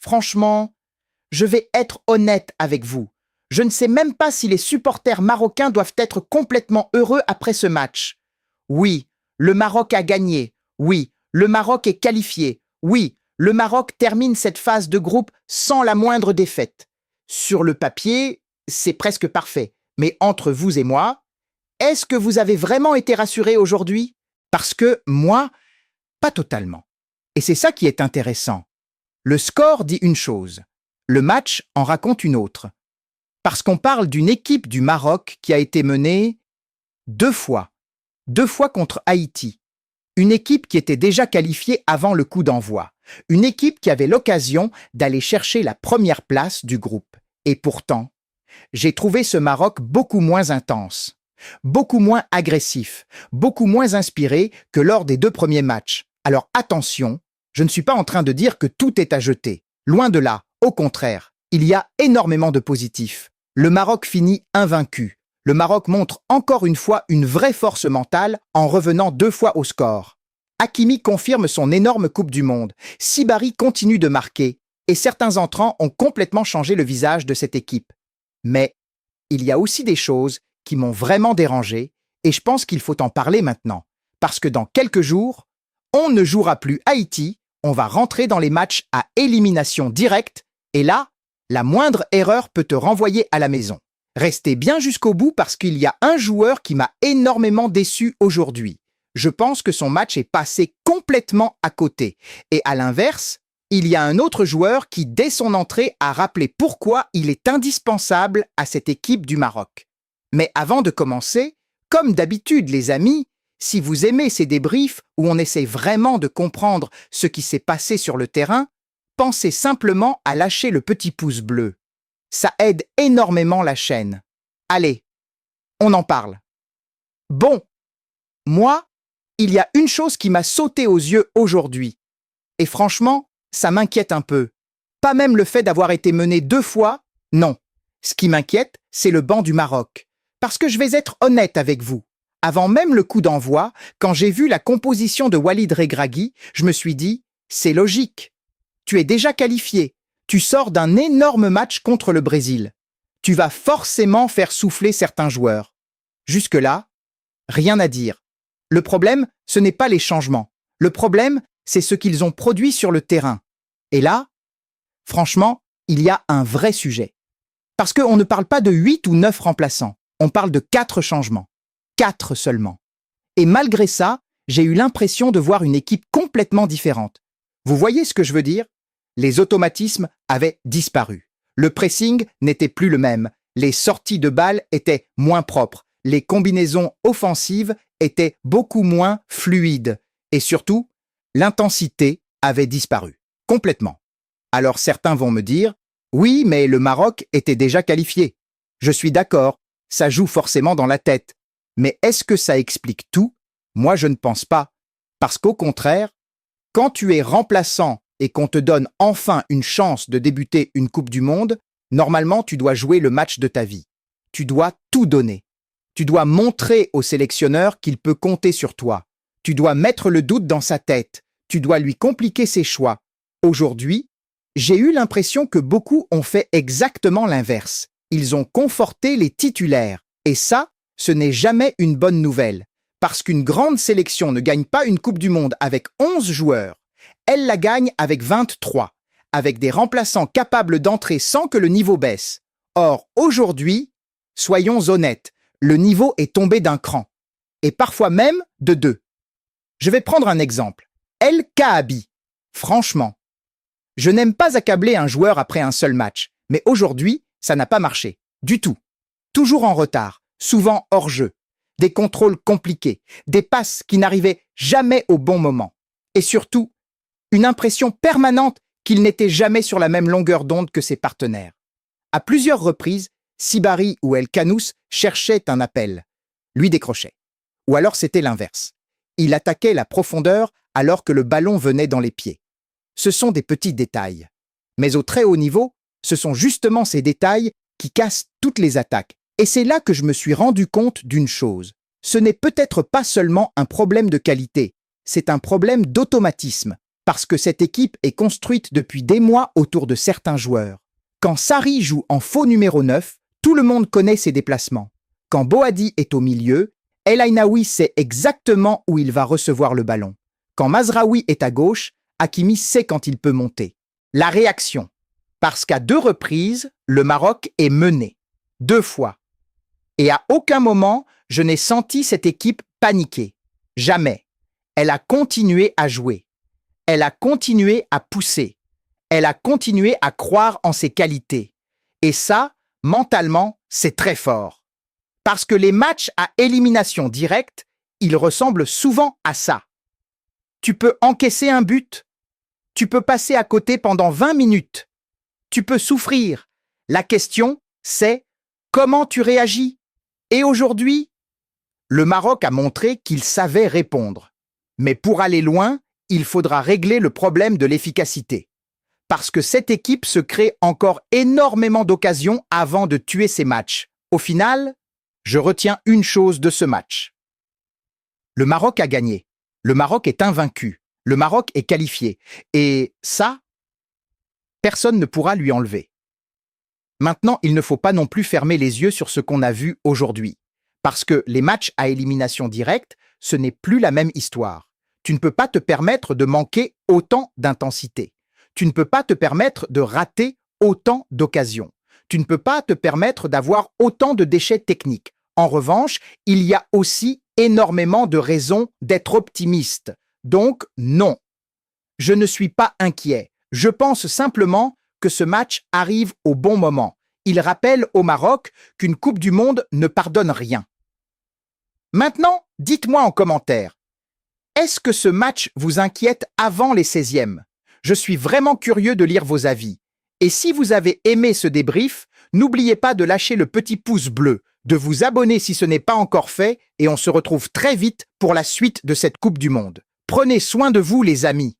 Franchement, je vais être honnête avec vous. Je ne sais même pas si les supporters marocains doivent être complètement heureux après ce match. Oui, le Maroc a gagné. Oui, le Maroc est qualifié. Oui, le Maroc termine cette phase de groupe sans la moindre défaite. Sur le papier, c'est presque parfait. Mais entre vous et moi, est-ce que vous avez vraiment été rassuré aujourd'hui? Parce que moi, pas totalement. Et c'est ça qui est intéressant. Le score dit une chose, le match en raconte une autre. Parce qu'on parle d'une équipe du Maroc qui a été menée deux fois contre Haïti. Une équipe qui était déjà qualifiée avant le coup d'envoi. Une équipe qui avait l'occasion d'aller chercher la première place du groupe. Et pourtant, j'ai trouvé ce Maroc beaucoup moins intense, beaucoup moins agressif, beaucoup moins inspiré que lors des deux premiers matchs. Alors attention, je ne suis pas en train de dire que tout est à jeter. Loin de là, au contraire, il y a énormément de positifs. Le Maroc finit invaincu. Le Maroc montre encore une fois une vraie force mentale en revenant deux fois au score. Hakimi confirme son énorme Coupe du Monde. Sibari continue de marquer et certains entrants ont complètement changé le visage de cette équipe. Mais il y a aussi des choses qui m'ont vraiment dérangé et je pense qu'il faut en parler maintenant. Parce que dans quelques jours, on ne jouera plus Haïti, on va rentrer dans les matchs à élimination directe et là, la moindre erreur peut te renvoyer à la maison. Restez bien jusqu'au bout parce qu'il y a un joueur qui m'a énormément déçu aujourd'hui. Je pense que son match est passé complètement à côté. Et à l'inverse, il y a un autre joueur qui, dès son entrée, a rappelé pourquoi il est indispensable à cette équipe du Maroc. Mais avant de commencer, comme d'habitude les amis, si vous aimez ces débriefs où on essaie vraiment de comprendre ce qui s'est passé sur le terrain, pensez simplement à lâcher le petit pouce bleu. Ça aide énormément la chaîne. Allez, on en parle. Bon, moi, il y a une chose qui m'a sauté aux yeux aujourd'hui. Et franchement, ça m'inquiète un peu. Pas même le fait d'avoir été mené deux fois, non. Ce qui m'inquiète, c'est le banc du Maroc. Parce que je vais être honnête avec vous. Avant même le coup d'envoi, quand j'ai vu la composition de Walid Regragui, je me suis dit, c'est logique. Tu es déjà qualifié. Tu sors d'un énorme match contre le Brésil. Tu vas forcément faire souffler certains joueurs. Jusque-là, rien à dire. Le problème, ce n'est pas les changements. Le problème, c'est ce qu'ils ont produit sur le terrain. Et là, franchement, il y a un vrai sujet. Parce qu'on ne parle pas de 8 ou 9 remplaçants. On parle de 4 changements. 4 seulement. Et malgré ça, j'ai eu l'impression de voir une équipe complètement différente. Vous voyez ce que je veux dire? Les automatismes avaient disparu. Le pressing n'était plus le même. Les sorties de balles étaient moins propres. Les combinaisons offensives étaient beaucoup moins fluides. Et surtout, l'intensité avait disparu. Complètement. Alors certains vont me dire, oui, mais le Maroc était déjà qualifié. Je suis d'accord, ça joue forcément dans la tête. Mais est-ce que ça explique tout? Moi, je ne pense pas. Parce qu'au contraire, quand tu es remplaçant et qu'on te donne enfin une chance de débuter une Coupe du Monde, normalement, tu dois jouer le match de ta vie. Tu dois tout donner. Tu dois montrer au sélectionneur qu'il peut compter sur toi. Tu dois mettre le doute dans sa tête. Tu dois lui compliquer ses choix. Aujourd'hui, j'ai eu l'impression que beaucoup ont fait exactement l'inverse. Ils ont conforté les titulaires. Et ça, ce n'est jamais une bonne nouvelle. Parce qu'une grande sélection ne gagne pas une Coupe du Monde avec 11 joueurs. Elle la gagne avec 23, avec des remplaçants capables d'entrer sans que le niveau baisse. Or, aujourd'hui, soyons honnêtes, le niveau est tombé d'un cran. Et parfois même de 2. Je vais prendre un exemple. El Kaabi. Franchement, je n'aime pas accabler un joueur après un seul match, mais aujourd'hui, ça n'a pas marché. Du tout. Toujours en retard, souvent hors jeu. Des contrôles compliqués, des passes qui n'arrivaient jamais au bon moment. Et surtout, une impression permanente qu'il n'était jamais sur la même longueur d'onde que ses partenaires. À plusieurs reprises, Sibari ou El Kanous cherchaient un appel. Lui décrochait. Ou alors c'était l'inverse. Il attaquait la profondeur alors que le ballon venait dans les pieds. Ce sont des petits détails. Mais au très haut niveau, ce sont justement ces détails qui cassent toutes les attaques. Et c'est là que je me suis rendu compte d'une chose. Ce n'est peut-être pas seulement un problème de qualité, c'est un problème d'automatisme. Parce que cette équipe est construite depuis des mois autour de certains joueurs. Quand Sarri joue en faux numéro 9, tout le monde connaît ses déplacements. Quand Boadi est au milieu, El Ainaoui sait exactement où il va recevoir le ballon. Quand Mazraoui est à gauche, Hakimi sait quand il peut monter. La réaction. Parce qu'à 2 reprises, le Maroc est mené. 2 fois. Et à aucun moment, je n'ai senti cette équipe paniquer. Jamais. Elle a continué à jouer. Elle a continué à pousser. Elle a continué à croire en ses qualités. Et ça, mentalement, c'est très fort. Parce que les matchs à élimination directe, ils ressemblent souvent à ça. Tu peux encaisser un but. Tu peux passer à côté pendant 20 minutes. Tu peux souffrir. La question, c'est comment tu réagis. Et aujourd'hui, le Maroc a montré qu'il savait répondre. Mais pour aller loin, il faudra régler le problème de l'efficacité. Parce que cette équipe se crée encore énormément d'occasions avant de tuer ses matchs. Au final, je retiens une chose de ce match. Le Maroc a gagné. Le Maroc est invaincu. Le Maroc est qualifié. Et ça, personne ne pourra lui enlever. Maintenant, il ne faut pas non plus fermer les yeux sur ce qu'on a vu aujourd'hui. Parce que les matchs à élimination directe, ce n'est plus la même histoire. Tu ne peux pas te permettre de manquer autant d'intensité. Tu ne peux pas te permettre de rater autant d'occasions. Tu ne peux pas te permettre d'avoir autant de déchets techniques. En revanche, il y a aussi énormément de raisons d'être optimiste. Donc, non. Je ne suis pas inquiet. Je pense simplement que ce match arrive au bon moment. Il rappelle au Maroc qu'une Coupe du Monde ne pardonne rien. Maintenant, dites-moi en commentaire, est-ce que ce match vous inquiète avant les 16e? Je suis vraiment curieux de lire vos avis. Et si vous avez aimé ce débrief, n'oubliez pas de lâcher le petit pouce bleu, de vous abonner si ce n'est pas encore fait, et on se retrouve très vite pour la suite de cette Coupe du Monde. Prenez soin de vous les amis.